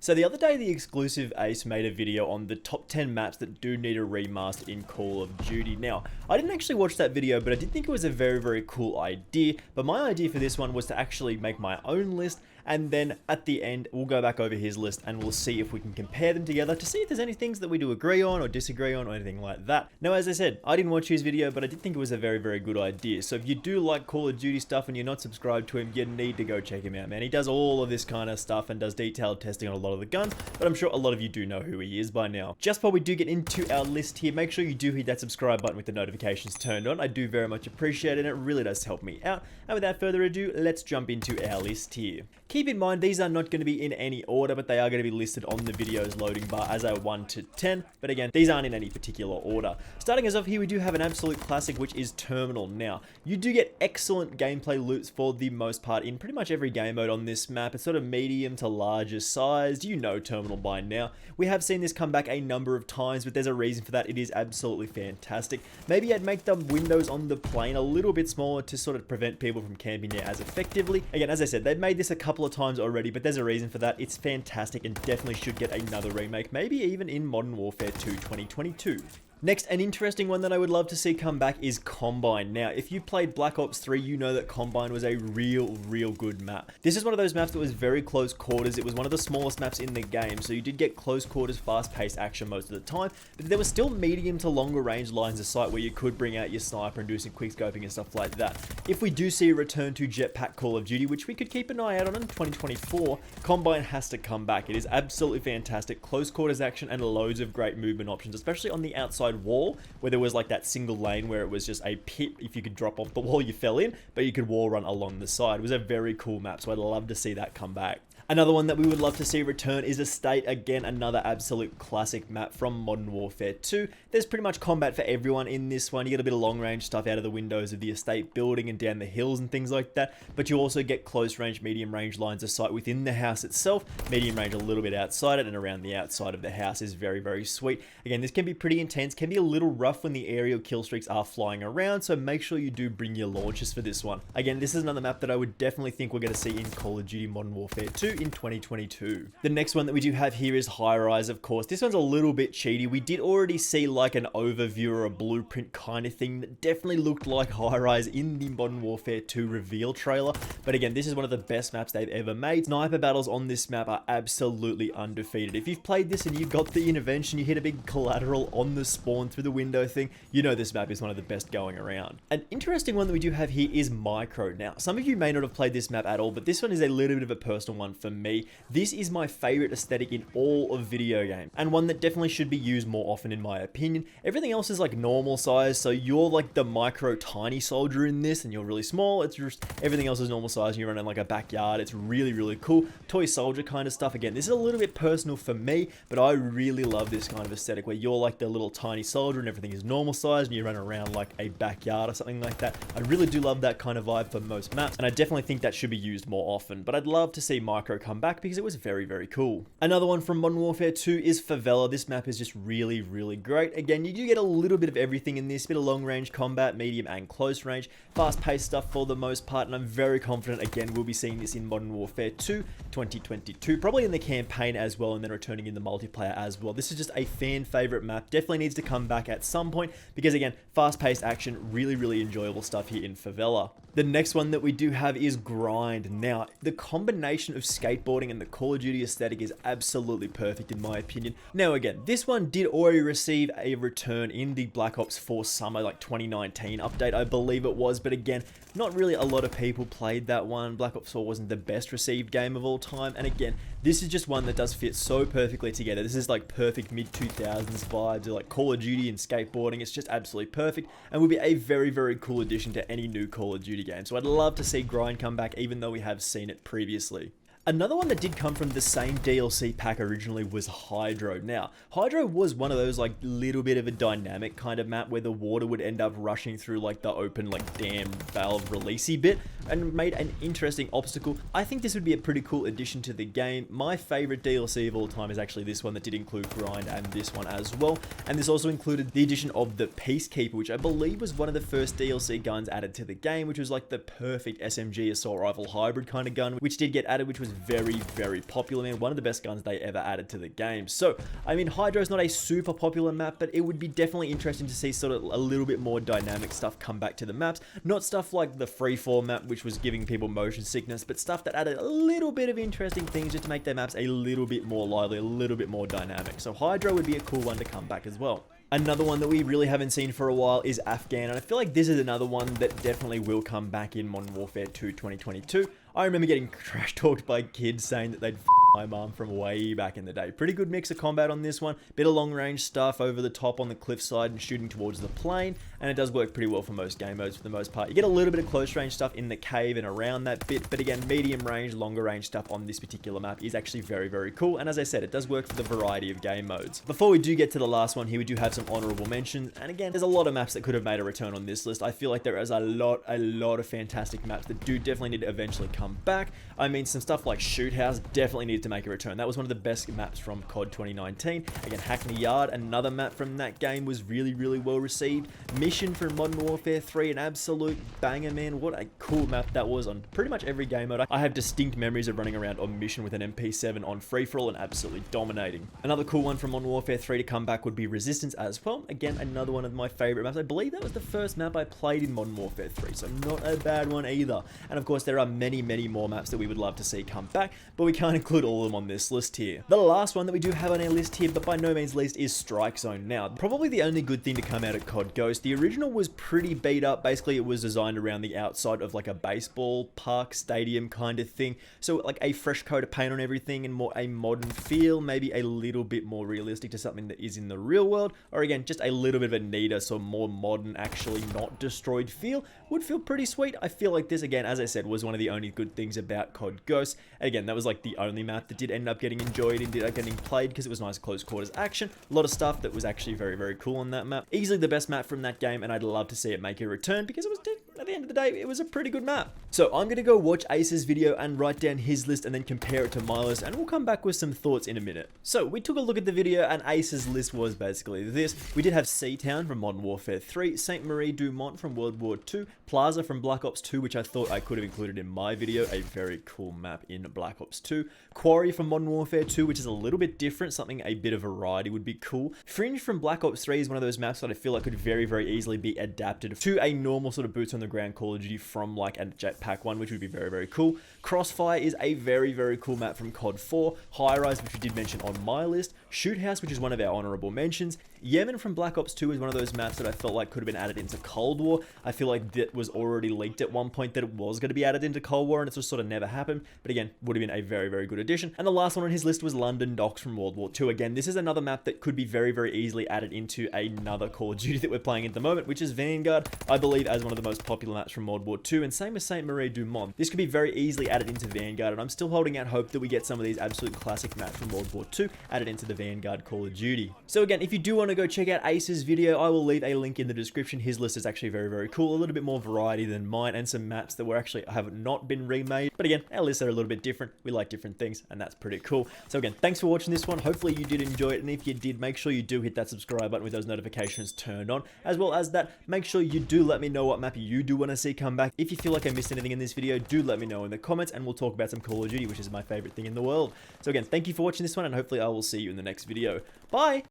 So the other day, the exclusive Ace made a video on the top 10 maps that do need a remaster in Call of Duty. Now, I didn't actually watch that video, but I did think it was a very, very cool idea. But my idea for this one was to actually make my own list, and then at the end, we'll go back over his list and we'll see if we can compare them together to see if there's any things that we do agree on or disagree on or anything like that. Now, as I said, I didn't watch his video, but I did think it was a very, very good idea. So if you do like Call of Duty stuff and you're not subscribed to him, you need to go check him out, man. He does all of this kind of stuff and does detailed testing on a lot of the guns, but I'm sure a lot of you do know who he is by now. Just while we do get into our list here, make sure you do hit that subscribe button with the notifications turned on. I do very much appreciate it, and it really does help me out. And without further ado, let's jump into our list here. Keep in mind, these are not going to be in any order, but they are going to be listed on the video's loading bar as a 1 to 10. But again, these aren't in any particular order. Starting us off here, we do have an absolute classic, which is Terminal. Now, you do get excellent gameplay loots for the most part in pretty much every game mode on this map. It's sort of medium to larger sized. You know Terminal by now. We have seen this come back a number of times, but there's a reason for that. It is absolutely fantastic. Maybe I'd make the windows on the plane a little bit smaller to sort of prevent people from camping there as effectively. Again, as I said, they've made this a couple of times already, but there's a reason for that. It's fantastic and definitely should get another remake, maybe even in Modern Warfare 2 2022. Next, an interesting one that I would love to see come back is Combine. Now, if you played Black Ops 3, you know that Combine was a real good map. This is one of those maps that was very close quarters. It was one of the smallest maps in the game, so you did get close quarters, fast-paced action most of the time, but there was still medium to longer range lines of sight where you could bring out your sniper and do some quick scoping and stuff like that. If we do see a return to Jetpack Call of Duty, which we could keep an eye out on in 2024, Combine has to come back. It is absolutely fantastic. Close quarters action and loads of great movement options, especially on the outside wall, where there was like that single lane where it was just a pit. If you could drop off the wall, you fell in, but you could wall run along the side. It was a very cool map, so I'd love to see that come back. Another one that we would love to see return is Estate. Again, another absolute classic map from Modern Warfare 2. There's pretty much combat for everyone in this one. You get a bit of long range stuff out of the windows of the estate building and down the hills and things like that, but you also get close range, medium range lines of sight within the house itself. Medium range a little bit outside it, and around the outside of the house is very sweet. Again, this can be pretty intense, can be a little rough when the aerial kill streaks are flying around, so make sure you do bring your launchers for this one. Again, this is another map that I would definitely think we're going to see in Call of Duty Modern Warfare 2 in 2022. The next one that we do have here is High Rise, of course. This one's a little bit cheaty. We did already see like an overview or a blueprint kind of thing that definitely looked like High Rise in the Modern Warfare 2 reveal trailer. But again, this is one of the best maps they've ever made. Sniper battles on this map are absolutely undefeated. If you've played this and you got the intervention, you hit a big collateral on the spawn through the window thing, you know this map is one of the best going around. An interesting one that we do have here is Micro. Now, some of you may not have played this map at all, but this one is a little bit of a personal one for me. This is my favorite aesthetic in all of video games, and one that definitely should be used more often in my opinion. Everything else is like normal size, so you're like the micro tiny soldier in this, and you're really small. It's just everything else is normal size, and you're running like a backyard. It's really cool. Toy soldier kind of stuff. Again, this is a little bit personal for me, but I really love this kind of aesthetic where you're like the little tiny soldier and everything is normal size, and you run around like a backyard or something like that. I really do love that kind of vibe for most maps, and I definitely think that should be used more often, but I'd love to see Micro come back because it was very cool. Another one from Modern Warfare 2 is Favela. This map is just really great. Again, you do get a little bit of everything in this, bit of long range combat, medium and close range, fast paced stuff for the most part, and I'm very confident again we'll be seeing this in Modern Warfare 2 2022, probably in the campaign as well, and then returning in the multiplayer as well. This is just a fan favorite map, definitely needs to come back at some point because again, fast paced action, really enjoyable stuff here in Favela. The next one that we do have is Grind. Now, the combination of skateboarding and the Call of Duty aesthetic is absolutely perfect in my opinion. Now again, this one did already receive a return in the Black Ops 4 summer, like 2019 update, I believe it was, but again, not really a lot of people played that one. Black Ops 4 wasn't the best received game of all time, and again, this is just one that does fit so perfectly together. This is like perfect mid-2000s vibes, like Call of Duty and skateboarding. It's just absolutely perfect, and will be a very cool addition to any new Call of Duty game. So I'd love to see Grind come back, even though we have seen it previously. Another one that did come from the same DLC pack originally was Hydro. Now, Hydro was one of those like little bit of a dynamic kind of map where the water would end up rushing through like the open like dam valve releasey bit and made an interesting obstacle. I think this would be a pretty cool addition to the game. My favorite DLC of all time is actually this one that did include Grind and this one as well. And this also included the addition of the Peacekeeper, which I believe was one of the first DLC guns added to the game, which was like the perfect SMG assault rifle hybrid kind of gun, which did get added, which was very, very popular, man. One of the best guns they ever added to the game. So, I mean, Hydro's not a super popular map, but it would be definitely interesting to see sort of a little bit more dynamic stuff come back to the maps. Not stuff like the freeform map, which was giving people motion sickness, but stuff that added a little bit of interesting things just to make their maps a little bit more lively, a little bit more dynamic. So Hydro would be a cool one to come back as well. Another one that we really haven't seen for a while is Afghan, and I feel like this is another one that definitely will come back in Modern Warfare 2 2022. I remember getting trash talked by kids saying that they'd my mom from way back in the day. Pretty good mix of combat on this one. Bit of long range stuff over the top on the cliffside and shooting towards the plane, and it does work pretty well for most game modes for the most part. You get a little bit of close range stuff in the cave and around that bit, but again, medium range, longer range stuff on this particular map is actually very, very cool, and as I said, it does work for the variety of game modes. Before we do get to the last one here, we do have some honorable mentions, and again, there's a lot of maps that could have made a return on this list. I feel like there is a lot of fantastic maps that do definitely need to eventually come back. I mean, some stuff like Shoot House definitely needed to make a return. That was one of the best maps from COD 2019. Again, Hackney Yard, another map from that game, was really, really well received. Mission from Modern Warfare 3, an absolute banger, man. What a cool map that was on pretty much every game mode. I have distinct memories of running around on Mission with an MP7 on free-for-all and absolutely dominating. Another cool one from Modern Warfare 3 to come back would be Resistance as well. Again, another one of my favorite maps. I believe that was the first map I played in Modern Warfare 3, so not a bad one either. And of course, there are many, many more maps that we would love to see come back, but we can't include all of them on this list here. The last one that we do have on our list here, but by no means least, is Strike Zone. Now, probably the only good thing to come out of COD Ghost. The original was pretty beat up. Basically, it was designed around the outside of like a baseball park stadium kind of thing. So like a fresh coat of paint on everything and more a modern feel, maybe a little bit more realistic to something that is in the real world, or again, just a little bit of a neater, so more modern, actually not destroyed feel, would feel pretty sweet. I feel like this, again, as I said, was one of the only good things about COD Ghost. Again, that was like the only map that did end up getting enjoyed and did up getting played because it was nice close quarters action. A lot of stuff that was actually very, very cool on that map. Easily the best map from that game, and I'd love to see it make a return because it was, at the end of the day, it was a pretty good map. So I'm going to go watch Ace's video and write down his list and then compare it to my list, and we'll come back with some thoughts in a minute. So we took a look at the video, and Ace's list was basically this. We did have Seatown from Modern Warfare 3, Saint Marie du Mont from World War 2, Plaza from Black Ops 2, which I thought I could have included in my video, a very cool map in Black Ops 2, Quarry from Modern Warfare 2, which is a little bit different, something a bit of variety would be cool. Fringe from Black Ops 3 is one of those maps that I feel like could very, very easily be adapted to a normal sort of boots on the ground Call of Duty from like a jetpack one, which would be very, very cool. Crossfire is a very, very cool map from COD 4, High Rise, which we did mention on my list, Shoot House, which is one of our honorable mentions, Yemen from Black Ops 2 is one of those maps that I felt like could have been added into Cold War. I feel like that was already leaked at one point that it was going to be added into Cold War, and it's just sort of never happened, but again, would have been a very, very good addition. And the last one on his list was London Docks from World War 2. Again, this is another map that could be very, very easily added into another Call of Duty that we're playing at the moment, which is Vanguard, I believe, as one of the most popular maps from World War 2, and same as Saint Marie du Mont. This could be very easily added into Vanguard, and I'm still holding out hope that we get some of these absolute classic maps from World War 2 added into the Vanguard Call of Duty. So again, if you do want to go check out Ace's video, I will leave a link in the description. His list is actually very, very cool, a little bit more variety than mine, and some maps that were actually have not been remade. But again, our lists are a little bit different. We like different things, and that's pretty cool. So again, thanks for watching this one. Hopefully you did enjoy it, and if you did, make sure you do hit that subscribe button with those notifications turned on. As well as that, make sure you do let me know what map you do want to see come back. If you feel like I missed anything in this video, do let me know in the comments, and we'll talk about some Call of Duty, which is my favorite thing in the world. So again, thank you for watching this one, and hopefully I will see you in the next video. Bye!